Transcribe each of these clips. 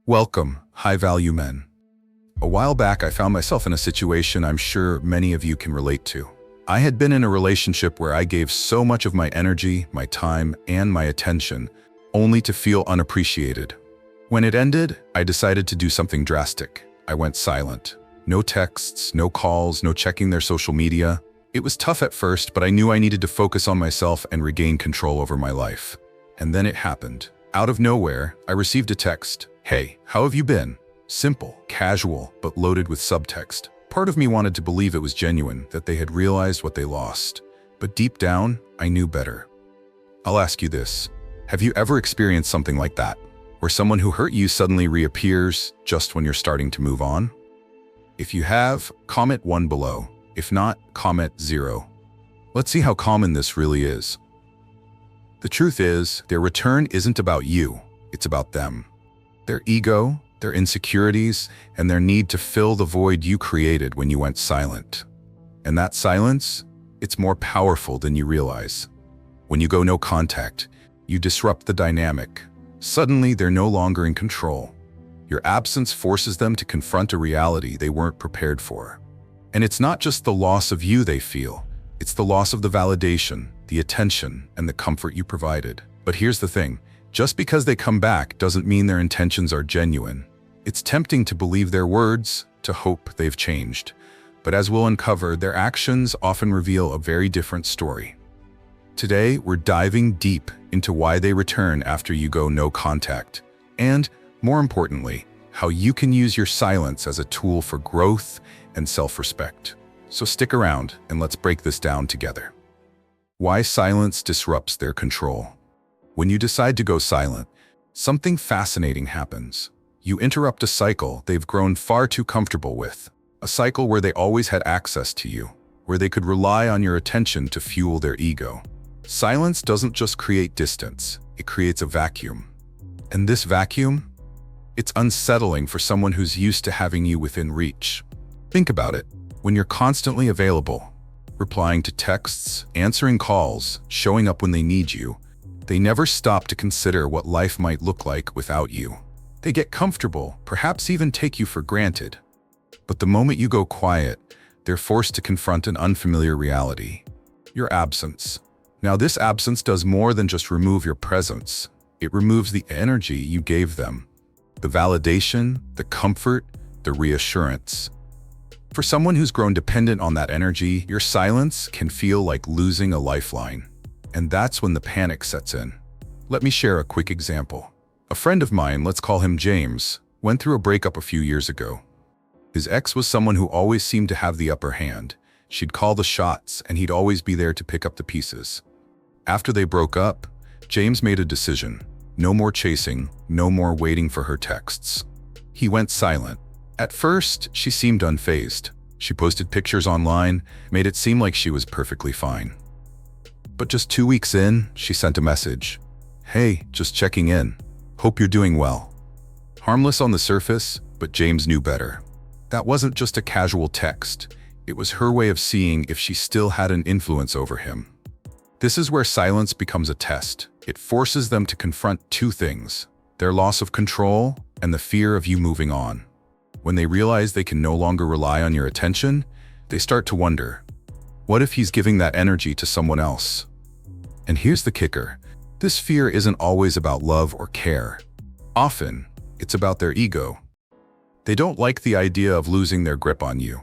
Welcome, high-value men. A while back, I found myself in a situation I'm sure many of you can relate to. I had been in a relationship where I gave so much of my energy, my time, and my attention, only to feel unappreciated. When it ended, I decided to do something drastic. I went silent. No texts, no calls, no checking their social media. It was tough at first, but I knew I needed to focus on myself and regain control over my life. And then it happened. Out of nowhere, I received a text. "Hey, how have you been?" Simple, casual, but loaded with subtext. Part of me wanted to believe it was genuine, that they had realized what they lost. But deep down, I knew better. I'll ask you this. Have you ever experienced something like that? Where someone who hurt you suddenly reappears just when you're starting to move on? If you have, comment 1 below. If not, comment 0. Let's see how common this really is. The truth is, their return isn't about you, it's about them. Their ego, their insecurities, and their need to fill the void you created when you went silent. And that silence, it's more powerful than you realize. When you go no contact, you disrupt the dynamic. Suddenly, they're no longer in control. Your absence forces them to confront a reality they weren't prepared for. And it's not just the loss of you they feel, it's the loss of the validation, the attention, and the comfort you provided. But here's the thing. Just because they come back doesn't mean their intentions are genuine. It's tempting to believe their words, to hope they've changed. But as we'll uncover, their actions often reveal a very different story. Today, we're diving deep into why they return after you go no contact. And, more importantly, how you can use your silence as a tool for growth and self-respect. So stick around and let's break this down together. Why silence disrupts their control. When you decide to go silent, something fascinating happens. You interrupt a cycle they've grown far too comfortable with. A cycle where they always had access to you, where they could rely on your attention to fuel their ego. Silence doesn't just create distance, it creates a vacuum. And this vacuum? It's unsettling for someone who's used to having you within reach. Think about it. When you're constantly available, replying to texts, answering calls, showing up when they need you, they never stop to consider what life might look like without you. They get comfortable, perhaps even take you for granted. But the moment you go quiet, they're forced to confront an unfamiliar reality. Your absence. Now, this absence does more than just remove your presence. It removes the energy you gave them, the validation, the comfort, the reassurance. For someone who's grown dependent on that energy, your silence can feel like losing a lifeline. And that's when the panic sets in. Let me share a quick example. A friend of mine, let's call him James, went through a breakup a few years ago. His ex was someone who always seemed to have the upper hand. She'd call the shots, and he'd always be there to pick up the pieces. After they broke up, James made a decision. No more chasing, no more waiting for her texts. He went silent. At first, she seemed unfazed. She posted pictures online, made it seem like she was perfectly fine. But just 2 weeks in, she sent a message. "Hey, just checking in. Hope you're doing well." Harmless on the surface, but James knew better. That wasn't just a casual text. It was her way of seeing if she still had an influence over him. This is where silence becomes a test. It forces them to confront two things: their loss of control and the fear of you moving on. When they realize they can no longer rely on your attention, they start to wonder, what if he's giving that energy to someone else? And here's the kicker. This fear isn't always about love or care. Often, it's about their ego. They don't like the idea of losing their grip on you.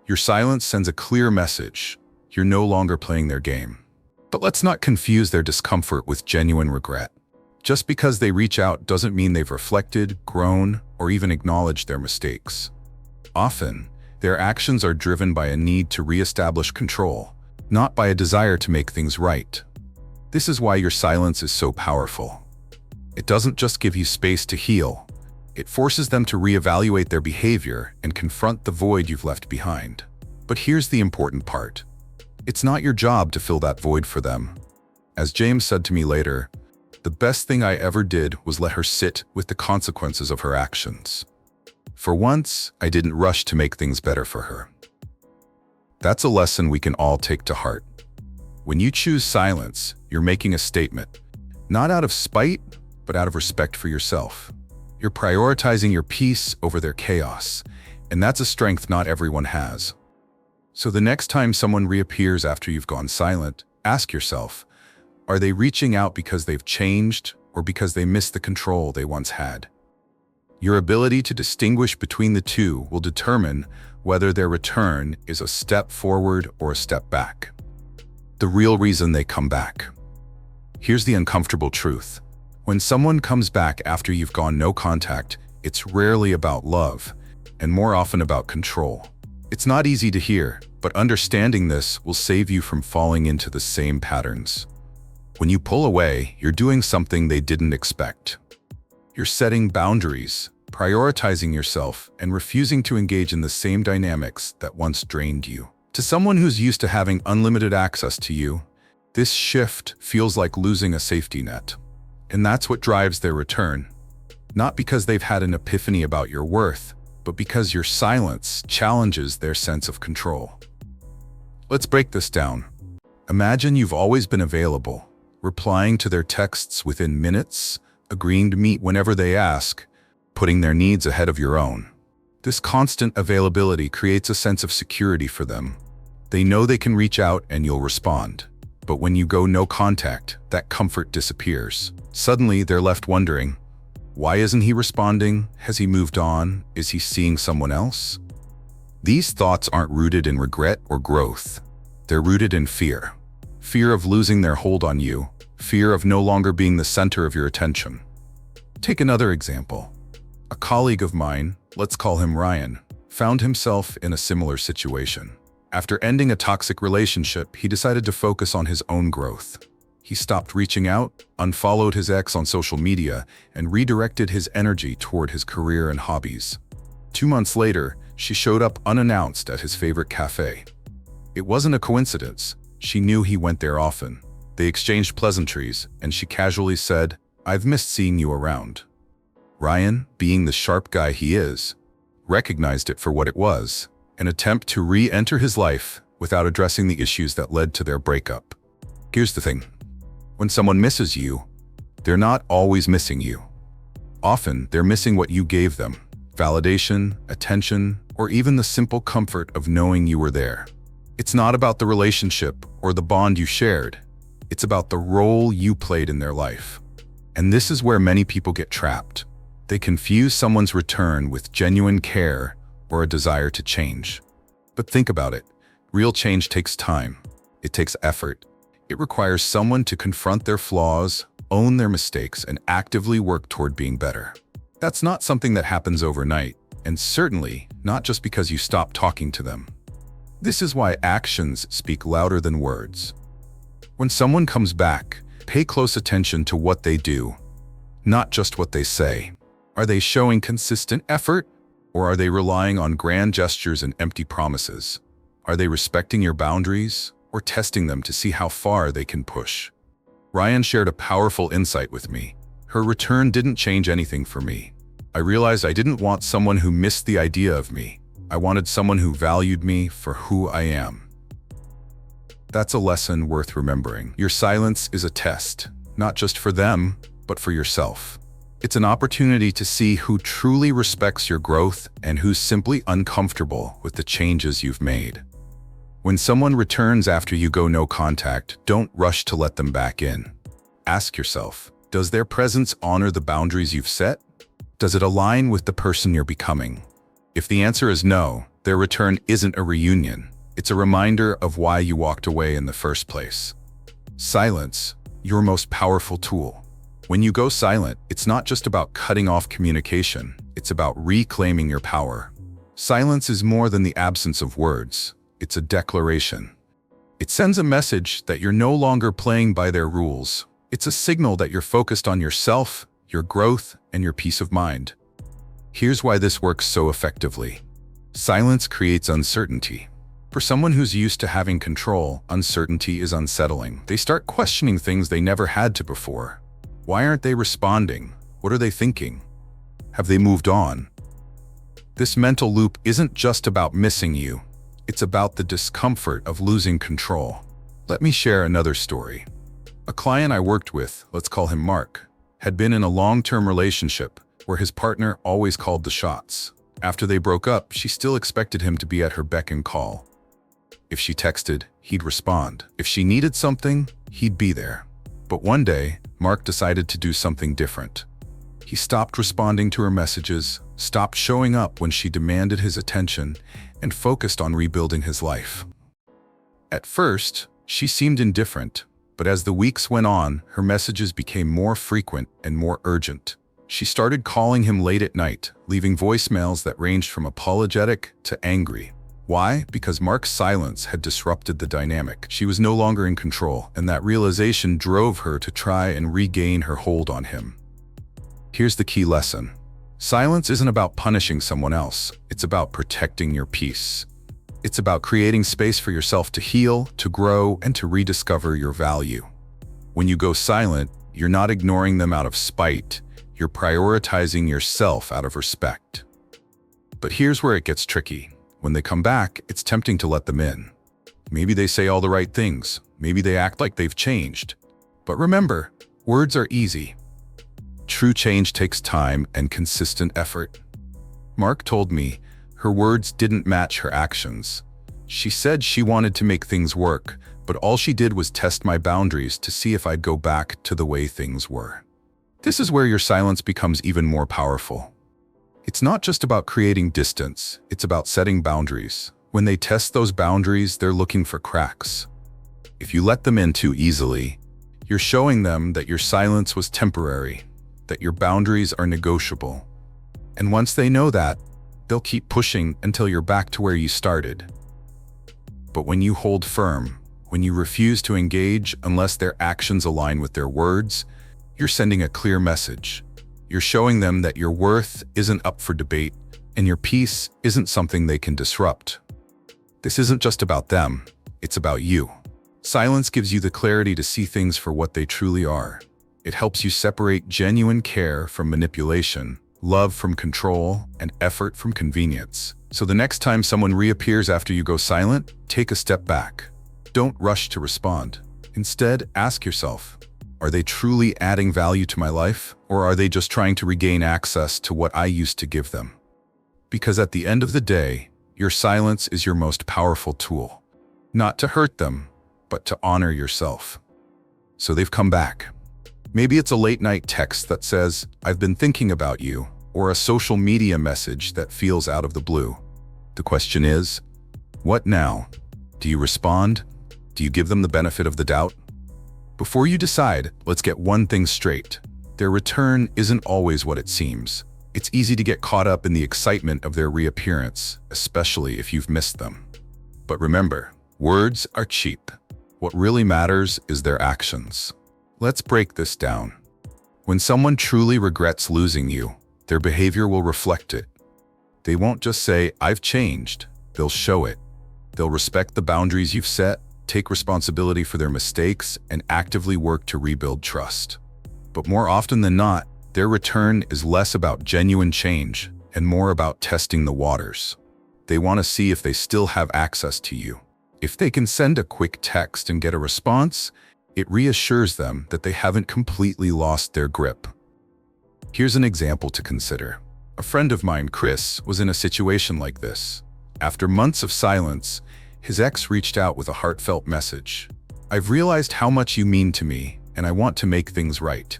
Your silence sends a clear message. You're no longer playing their game. But let's not confuse their discomfort with genuine regret. Just because they reach out doesn't mean they've reflected, grown, or even acknowledged their mistakes. Often, their actions are driven by a need to reestablish control, not by a desire to make things right. This is why your silence is so powerful. It doesn't just give you space to heal. It forces them to reevaluate their behavior and confront the void you've left behind. But here's the important part. It's not your job to fill that void for them. As James said to me later, "The best thing I ever did was let her sit with the consequences of her actions. For once, I didn't rush to make things better for her." That's a lesson we can all take to heart. When you choose silence, you're making a statement, not out of spite, but out of respect for yourself. You're prioritizing your peace over their chaos, and that's a strength not everyone has. So the next time someone reappears after you've gone silent, ask yourself, are they reaching out because they've changed or because they missed the control they once had? Your ability to distinguish between the two will determine whether their return is a step forward or a step back. The real reason they come back. Here's the uncomfortable truth. When someone comes back after you've gone no contact, it's rarely about love, and more often about control. It's not easy to hear, but understanding this will save you from falling into the same patterns. When you pull away, you're doing something they didn't expect. You're setting boundaries, prioritizing yourself, and refusing to engage in the same dynamics that once drained you. To someone who's used to having unlimited access to you, this shift feels like losing a safety net. And that's what drives their return. Not because they've had an epiphany about your worth, but because your silence challenges their sense of control. Let's break this down. Imagine you've always been available, replying to their texts within minutes, agreeing to meet whenever they ask, putting their needs ahead of your own. This constant availability creates a sense of security for them. They know they can reach out and you'll respond. But when you go no contact, that comfort disappears. Suddenly, they're left wondering, why isn't he responding? Has he moved on? Is he seeing someone else? These thoughts aren't rooted in regret or growth. They're rooted in fear. Fear of losing their hold on you. Fear of no longer being the center of your attention. Take another example. A colleague of mine, let's call him Ryan, found himself in a similar situation. After ending a toxic relationship, he decided to focus on his own growth. He stopped reaching out, unfollowed his ex on social media, and redirected his energy toward his career and hobbies. 2 months later, she showed up unannounced at his favorite cafe. It wasn't a coincidence. She knew he went there often. They exchanged pleasantries, and she casually said, "I've missed seeing you around." Ryan, being the sharp guy he is, recognized it for what it was, an attempt to re-enter his life without addressing the issues that led to their breakup. Here's the thing. When someone misses you, they're not always missing you. Often, they're missing what you gave them: validation, attention, or even the simple comfort of knowing you were there. It's not about the relationship or the bond you shared. It's about the role you played in their life. And this is where many people get trapped. They confuse someone's return with genuine care or a desire to change. But think about it. Real change takes time. It takes effort. It requires someone to confront their flaws, own their mistakes, and actively work toward being better. That's not something that happens overnight, and certainly not just because you stop talking to them. This is why actions speak louder than words. When someone comes back, pay close attention to what they do, not just what they say. Are they showing consistent effort, or are they relying on grand gestures and empty promises? Are they respecting your boundaries, or testing them to see how far they can push? Ryan shared a powerful insight with me. Her return didn't change anything for me. I realized I didn't want someone who missed the idea of me. I wanted someone who valued me for who I am. That's a lesson worth remembering. Your silence is a test, not just for them, but for yourself. It's an opportunity to see who truly respects your growth and who's simply uncomfortable with the changes you've made. When someone returns after you go no contact, don't rush to let them back in. Ask yourself, does their presence honor the boundaries you've set? Does it align with the person you're becoming? If the answer is no, their return isn't a reunion. It's a reminder of why you walked away in the first place. Silence, your most powerful tool. When you go silent, it's not just about cutting off communication. It's about reclaiming your power. Silence is more than the absence of words. It's a declaration. It sends a message that you're no longer playing by their rules. It's a signal that you're focused on yourself, your growth, and your peace of mind. Here's why this works so effectively. Silence creates uncertainty. For someone who's used to having control, uncertainty is unsettling. They start questioning things they never had to before. Why aren't they responding? What are they thinking? Have they moved on? This mental loop isn't just about missing you. It's about the discomfort of losing control. Let me share another story. A client I worked with, let's call him Mark, had been in a long-term relationship where his partner always called the shots. After they broke up, she still expected him to be at her beck and call. If she texted, he'd respond. If she needed something, he'd be there. But one day, Mark decided to do something different. He stopped responding to her messages, stopped showing up when she demanded his attention, and focused on rebuilding his life. At first, she seemed indifferent, but as the weeks went on, her messages became more frequent and more urgent. She started calling him late at night, leaving voicemails that ranged from apologetic to angry. Why? Because Mark's silence had disrupted the dynamic. She was no longer in control, and that realization drove her to try and regain her hold on him. Here's the key lesson. Silence isn't about punishing someone else. It's about protecting your peace. It's about creating space for yourself to heal, to grow, and to rediscover your value. When you go silent, you're not ignoring them out of spite. You're prioritizing yourself out of respect. But here's where it gets tricky. When they come back, it's tempting to let them in. Maybe they say all the right things. Maybe they act like they've changed. But remember, words are easy. True change takes time and consistent effort. Mark told me her words didn't match her actions. She said she wanted to make things work, but all she did was test my boundaries to see if I'd go back to the way things were. This is where your silence becomes even more powerful. It's not just about creating distance, it's about setting boundaries. When they test those boundaries, they're looking for cracks. If you let them in too easily, you're showing them that your silence was temporary, that your boundaries are negotiable. And once they know that, they'll keep pushing until you're back to where you started. But when you hold firm, when you refuse to engage unless their actions align with their words, you're sending a clear message. You're showing them that your worth isn't up for debate and your peace isn't something they can disrupt. This isn't just about them, it's about you. Silence gives you the clarity to see things for what they truly are. It helps you separate genuine care from manipulation, love from control, and effort from convenience. So the next time someone reappears after you go silent, take a step back. Don't rush to respond. Instead, ask yourself, are they truly adding value to my life, or are they just trying to regain access to what I used to give them? Because at the end of the day, your silence is your most powerful tool. Not to hurt them, but to honor yourself. So they've come back. Maybe it's a late-night text that says, "I've been thinking about you," or a social media message that feels out of the blue. The question is, what now? Do you respond? Do you give them the benefit of the doubt? Before you decide, let's get one thing straight. Their return isn't always what it seems. It's easy to get caught up in the excitement of their reappearance, especially if you've missed them. But remember, words are cheap. What really matters is their actions. Let's break this down. When someone truly regrets losing you, their behavior will reflect it. They won't just say, "I've changed." They'll show it. They'll respect the boundaries you've set, take responsibility for their mistakes, and actively work to rebuild trust. But more often than not, their return is less about genuine change and more about testing the waters. They want to see if they still have access to you. If they can send a quick text and get a response, it reassures them that they haven't completely lost their grip. Here's an example to consider. A friend of mine, Chris, was in a situation like this. After months of silence, his ex reached out with a heartfelt message. "I've realized how much you mean to me, and I want to make things right."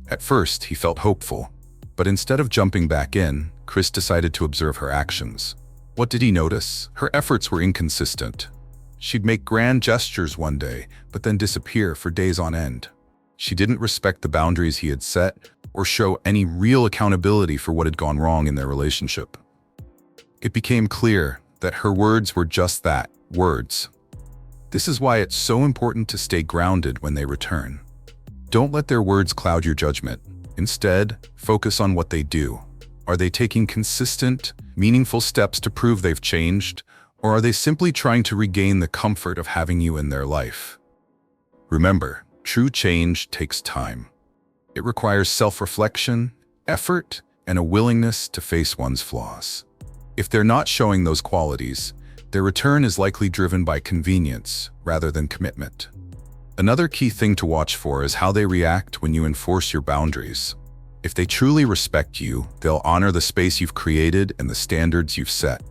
At first, he felt hopeful, but instead of jumping back in, Chris decided to observe her actions. What did he notice? Her efforts were inconsistent. She'd make grand gestures one day, but then disappear for days on end. She didn't respect the boundaries he had set or show any real accountability for what had gone wrong in their relationship. It became clear that her words were just that, words. This is why it's so important to stay grounded when they return. Don't let their words cloud your judgment. Instead, focus on what they do. Are they taking consistent, meaningful steps to prove they've changed? Or are they simply trying to regain the comfort of having you in their life? Remember, true change takes time. It requires self-reflection, effort, and a willingness to face one's flaws. If they're not showing those qualities, their return is likely driven by convenience rather than commitment. Another key thing to watch for is how they react when you enforce your boundaries. If they truly respect you, they'll honor the space you've created and the standards you've set.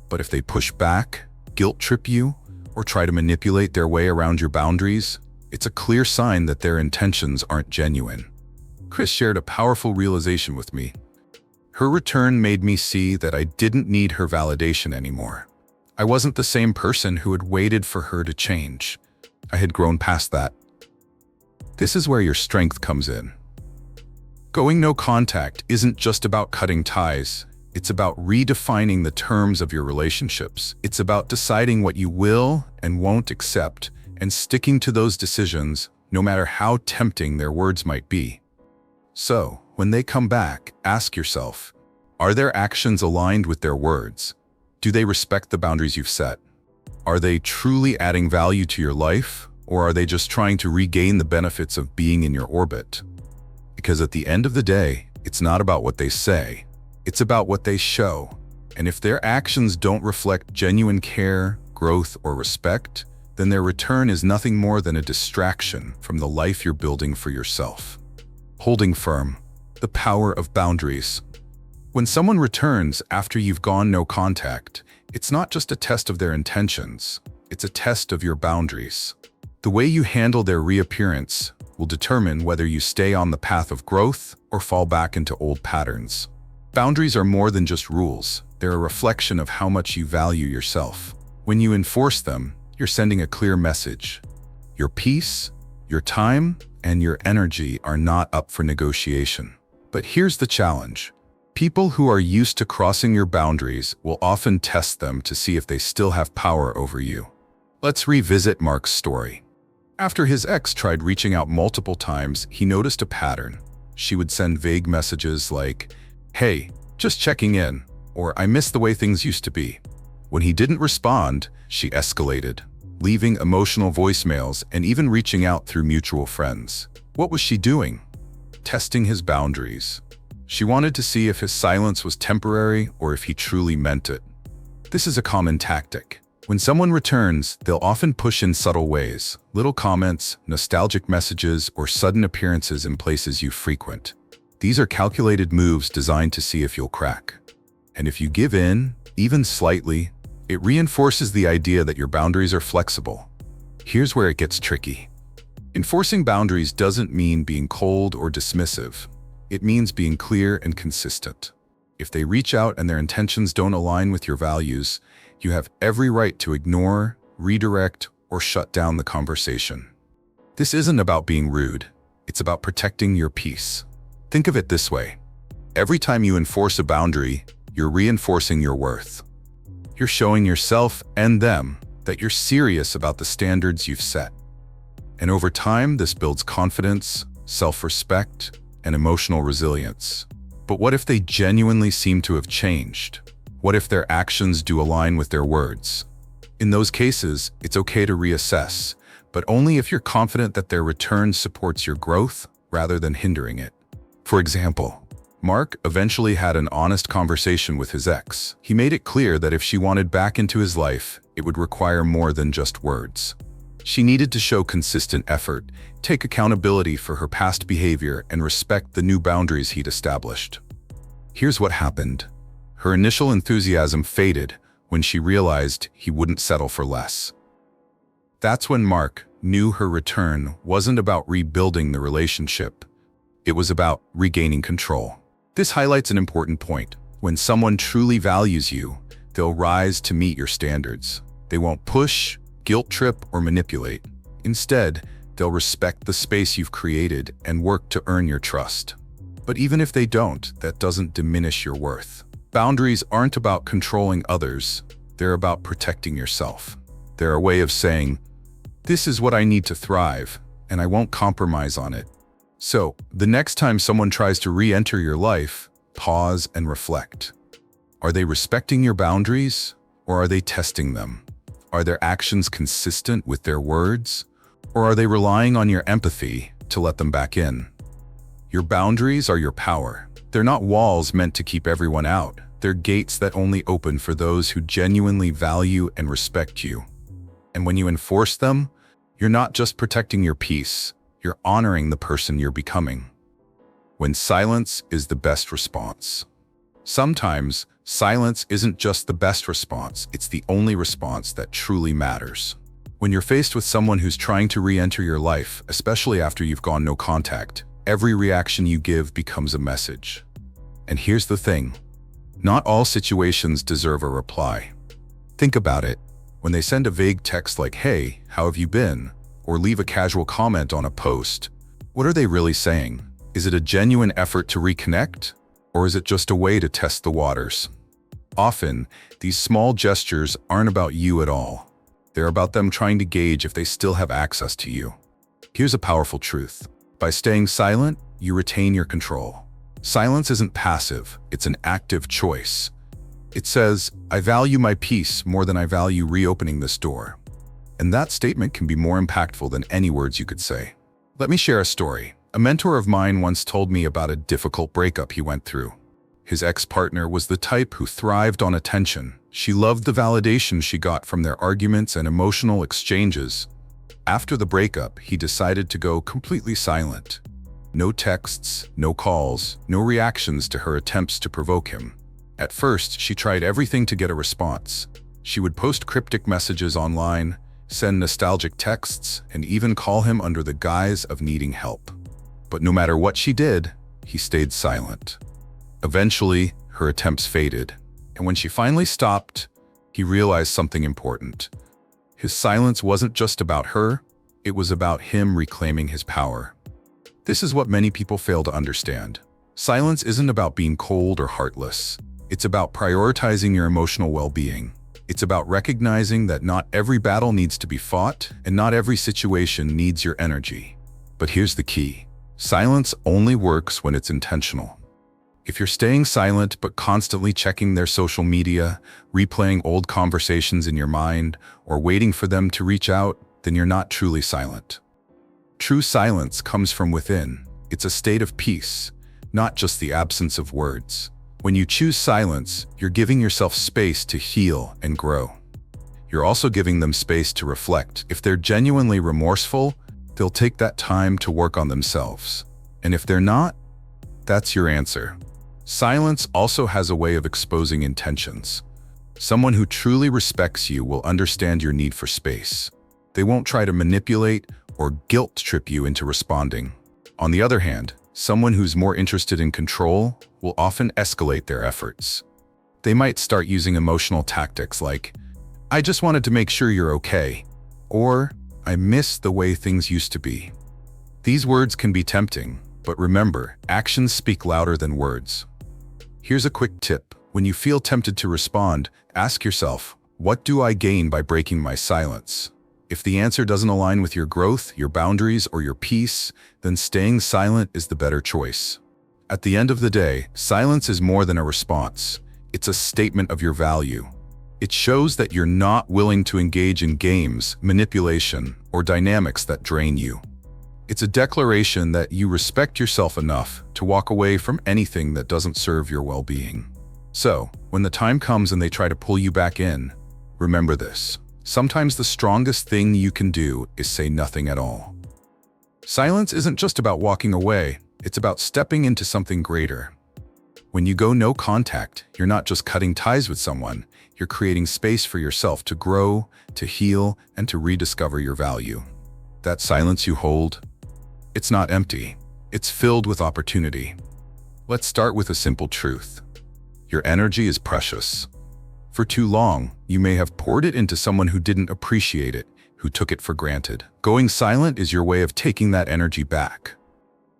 But if they push back, guilt trip you, or try to manipulate their way around your boundaries, it's a clear sign that their intentions aren't genuine. Chris shared a powerful realization with me. Her return made me see that I didn't need her validation anymore. I wasn't the same person who had waited for her to change. I had grown past that. This is where your strength comes in. Going no contact isn't just about cutting ties. It's about redefining the terms of your relationships. It's about deciding what you will and won't accept and sticking to those decisions, no matter how tempting their words might be. So, when they come back, ask yourself, are their actions aligned with their words? Do they respect the boundaries you've set? Are they truly adding value to your life, or are they just trying to regain the benefits of being in your orbit? Because at the end of the day, it's not about what they say, it's about what they show. And if their actions don't reflect genuine care, growth, or respect, then their return is nothing more than a distraction from the life you're building for yourself. Holding firm. The power of boundaries. When someone returns after you've gone no contact, it's not just a test of their intentions, it's a test of your boundaries. The way you handle their reappearance will determine whether you stay on the path of growth or fall back into old patterns. Boundaries are more than just rules. They're a reflection of how much you value yourself. When you enforce them, you're sending a clear message. Your peace, your time, and your energy are not up for negotiation. But here's the challenge. People who are used to crossing your boundaries will often test them to see if they still have power over you. Let's revisit Mark's story. After his ex tried reaching out multiple times, he noticed a pattern. She would send vague messages like, "Hey, just checking in," or "I miss the way things used to be." When he didn't respond, she escalated, leaving emotional voicemails and even reaching out through mutual friends. What was she doing? Testing his boundaries. She wanted to see if his silence was temporary or if he truly meant it. This is a common tactic. When someone returns, they'll often push in subtle ways, little comments, nostalgic messages, or sudden appearances in places you frequent. These are calculated moves designed to see if you'll crack. And if you give in, even slightly, it reinforces the idea that your boundaries are flexible. Here's where it gets tricky. Enforcing boundaries doesn't mean being cold or dismissive. It means being clear and consistent. If they reach out and their intentions don't align with your values, you have every right to ignore, redirect, or shut down the conversation. This isn't about being rude. It's about protecting your peace. Think of it this way. Every time you enforce a boundary, you're reinforcing your worth. You're showing yourself and them that you're serious about the standards you've set. And over time, this builds confidence, self-respect, and emotional resilience. But what if they genuinely seem to have changed? What if their actions do align with their words? In those cases, it's okay to reassess, but only if you're confident that their return supports your growth rather than hindering it. For example, Mark eventually had an honest conversation with his ex. He made it clear that if she wanted back into his life, it would require more than just words. She needed to show consistent effort, take accountability for her past behavior, and respect the new boundaries he'd established. Here's what happened. Her initial enthusiasm faded when she realized he wouldn't settle for less. That's when Mark knew her return wasn't about rebuilding the relationship. It was about regaining control. This highlights an important point. When someone truly values you, they'll rise to meet your standards. They won't push, guilt trip, or manipulate. Instead, they'll respect the space you've created and work to earn your trust. But even if they don't, that doesn't diminish your worth. Boundaries aren't about controlling others. They're about protecting yourself. They're a way of saying, "This is what I need to thrive, and I won't compromise on it." So, the next time someone tries to re-enter your life, pause and reflect. Are they respecting your boundaries, or are they testing them? Are their actions consistent with their words, or are they relying on your empathy to let them back in? Your boundaries are your power. They're not walls meant to keep everyone out. They're gates that only open for those who genuinely value and respect you. And when you enforce them, you're not just protecting your peace, you're honoring the person you're becoming. when silence is the best response. Sometimes, silence isn't just the best response, it's the only response that truly matters. When you're faced with someone who's trying to re-enter your life, especially after you've gone no contact, every reaction you give becomes a message. And here's the thing, not all situations deserve a reply. Think about it. When they send a vague text like, "Hey, how have you been?" or leave a casual comment on a post, what are they really saying? Is it a genuine effort to reconnect? Or is it just a way to test the waters? Often, these small gestures aren't about you at all. They're about them trying to gauge if they still have access to you. Here's a powerful truth. By staying silent, you retain your control. Silence isn't passive, it's an active choice. It says, "I value my peace more than I value reopening this door." And that statement can be more impactful than any words you could say. Let me share a story. A mentor of mine once told me about a difficult breakup he went through. His ex-partner was the type who thrived on attention. She loved the validation she got from their arguments and emotional exchanges. After the breakup, he decided to go completely silent. No texts, no calls, no reactions to her attempts to provoke him. At first, she tried everything to get a response. She would post cryptic messages online, send nostalgic texts, and even call him under the guise of needing help. But no matter what she did, he stayed silent. Eventually, her attempts faded, and when she finally stopped, he realized something important. His silence wasn't just about her, it was about him reclaiming his power. This is what many people fail to understand. Silence isn't about being cold or heartless. It's about prioritizing your emotional well-being. It's about recognizing that not every battle needs to be fought, and not every situation needs your energy. But here's the key. Silence only works when it's intentional. If you're staying silent but constantly checking their social media, replaying old conversations in your mind, or waiting for them to reach out, then you're not truly silent. True silence comes from within. It's a state of peace, not just the absence of words. When you choose silence, you're giving yourself space to heal and grow. You're also giving them space to reflect. If they're genuinely remorseful, they'll take that time to work on themselves. And if they're not, that's your answer. Silence also has a way of exposing intentions. Someone who truly respects you will understand your need for space. They won't try to manipulate or guilt trip you into responding. On the other hand, someone who's more interested in control will often escalate their efforts. They might start using emotional tactics like, "I just wanted to make sure you're okay," or "I miss the way things used to be." These words can be tempting, but remember, actions speak louder than words. Here's a quick tip. When you feel tempted to respond, ask yourself, what do I gain by breaking my silence? If the answer doesn't align with your growth, your boundaries, or your peace, then staying silent is the better choice. At the end of the day, silence is more than a response. It's a statement of your value. It shows that you're not willing to engage in games, manipulation, or dynamics that drain you. It's a declaration that you respect yourself enough to walk away from anything that doesn't serve your well-being. So, when the time comes and they try to pull you back in, remember this. Sometimes the strongest thing you can do is say nothing at all. Silence isn't just about walking away, it's about stepping into something greater. When you go no contact, you're not just cutting ties with someone, you're creating space for yourself to grow, to heal, and to rediscover your value. That silence you hold, it's not empty, it's filled with opportunity. Let's start with a simple truth. Your energy is precious. For too long, you may have poured it into someone who didn't appreciate it, who took it for granted. Going silent is your way of taking that energy back.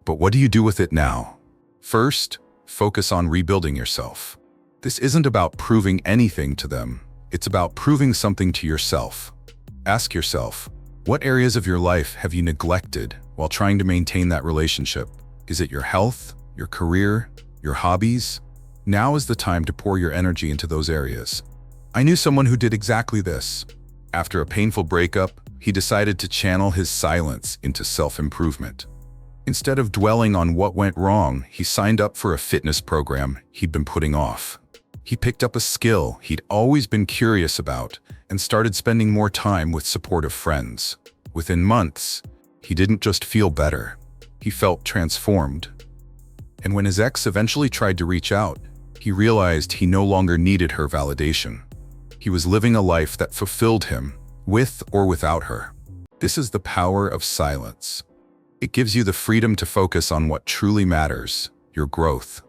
But what do you do with it now? First, focus on rebuilding yourself. This isn't about proving anything to them. It's about proving something to yourself. Ask yourself, what areas of your life have you neglected while trying to maintain that relationship? Is it your health, your career, your hobbies? Now is the time to pour your energy into those areas. I knew someone who did exactly this. After a painful breakup, he decided to channel his silence into self-improvement. Instead of dwelling on what went wrong, he signed up for a fitness program he'd been putting off. He picked up a skill he'd always been curious about and started spending more time with supportive friends. Within months, he didn't just feel better, he felt transformed. And when his ex eventually tried to reach out, he realized he no longer needed her validation. He was living a life that fulfilled him, with or without her. This is the power of silence. It gives you the freedom to focus on what truly matters, your growth.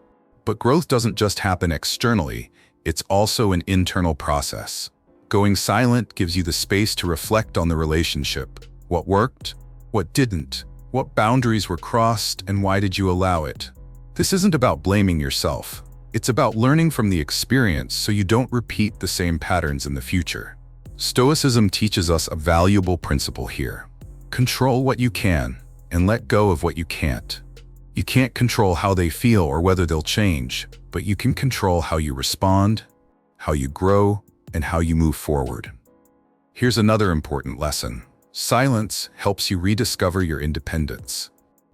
But growth doesn't just happen externally, it's also an internal process. Going silent gives you the space to reflect on the relationship. What worked? What didn't? What boundaries were crossed, and why did you allow it? This isn't about blaming yourself. It's about learning from the experience so you don't repeat the same patterns in the future. Stoicism teaches us a valuable principle here. Control what you can, and let go of what you can't. You can't control how they feel or whether they'll change, but you can control how you respond, how you grow, and how you move forward. Here's another important lesson. Silence helps you rediscover your independence.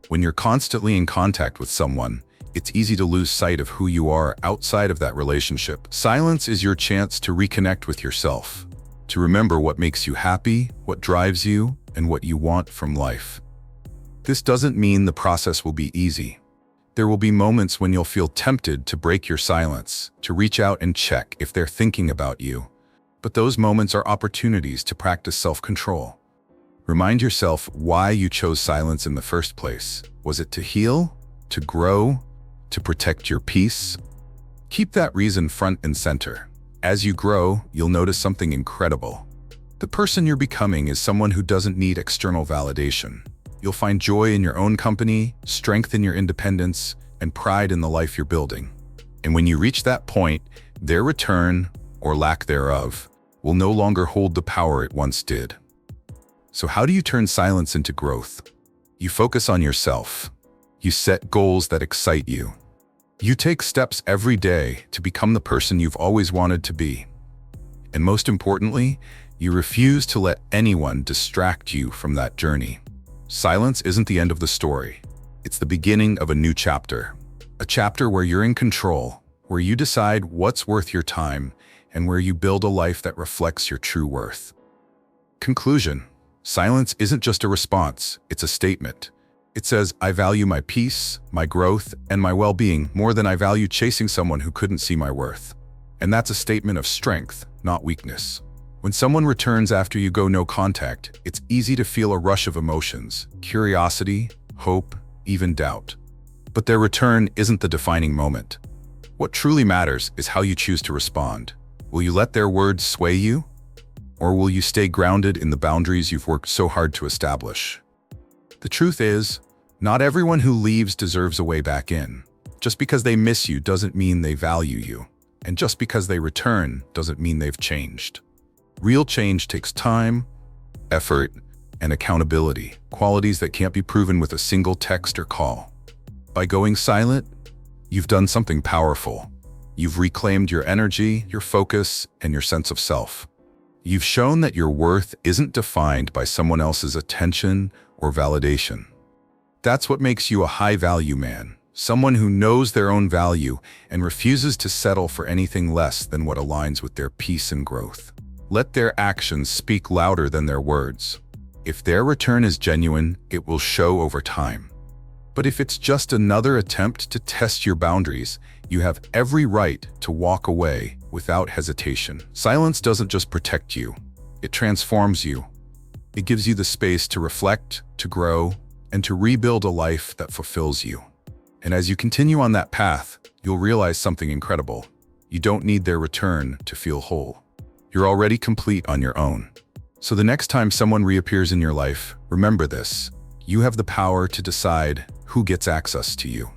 When you're constantly in contact with someone, it's easy to lose sight of who you are outside of that relationship. Silence is your chance to reconnect with yourself, to remember what makes you happy, what drives you, and what you want from life. This doesn't mean the process will be easy. There will be moments when you'll feel tempted to break your silence, to reach out and check if they're thinking about you. But those moments are opportunities to practice self-control. Remind yourself why you chose silence in the first place. Was it to heal? To grow? To protect your peace? Keep that reason front and center. As you grow, you'll notice something incredible. The person you're becoming is someone who doesn't need external validation. You'll find joy in your own company, strength in your independence, and pride in the life you're building. And when you reach that point, their return, or lack thereof, will no longer hold the power it once did. So how do you turn silence into growth? You focus on yourself. You set goals that excite you. You take steps every day to become the person you've always wanted to be. And most importantly, you refuse to let anyone distract you from that journey. Silence isn't the end of the story. It's the beginning of a new chapter. A chapter where you're in control, where you decide what's worth your time, and where you build a life that reflects your true worth. Conclusion: silence isn't just a response, it's a statement. It says, I value my peace, my growth, and my well-being more than I value chasing someone who couldn't see my worth. And that's a statement of strength, not weakness. When someone returns after you go no contact, it's easy to feel a rush of emotions, curiosity, hope, even doubt. But their return isn't the defining moment. What truly matters is how you choose to respond. Will you let their words sway you? Or will you stay grounded in the boundaries you've worked so hard to establish? The truth is, not everyone who leaves deserves a way back in. Just because they miss you doesn't mean they value you. And just because they return doesn't mean they've changed. Real change takes time, effort, and accountability, qualities that can't be proven with a single text or call. By going silent, you've done something powerful. You've reclaimed your energy, your focus, and your sense of self. You've shown that your worth isn't defined by someone else's attention or validation. That's what makes you a high-value man, someone who knows their own value and refuses to settle for anything less than what aligns with their peace and growth. Let their actions speak louder than their words. If their return is genuine, it will show over time. But if it's just another attempt to test your boundaries, you have every right to walk away without hesitation. Silence doesn't just protect you, it transforms you. It gives you the space to reflect, to grow, and to rebuild a life that fulfills you. And as you continue on that path, you'll realize something incredible. You don't need their return to feel whole. You're already complete on your own. So the next time someone reappears in your life, remember this. You have the power to decide who gets access to you.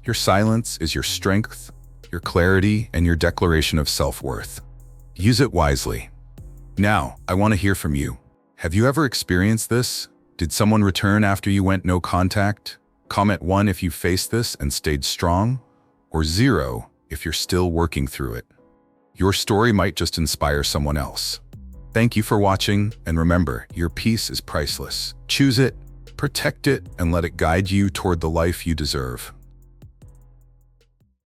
Your silence is your strength, your clarity, and your declaration of self-worth. Use it wisely. Now, I want to hear from you. Have you ever experienced this? Did someone return after you went no contact? Comment 1 if you faced this and stayed strong, or 0 if you're still working through it. Your story might just inspire someone else. Thank you for watching, and remember, your peace is priceless. Choose it, protect it, and let it guide you toward the life you deserve.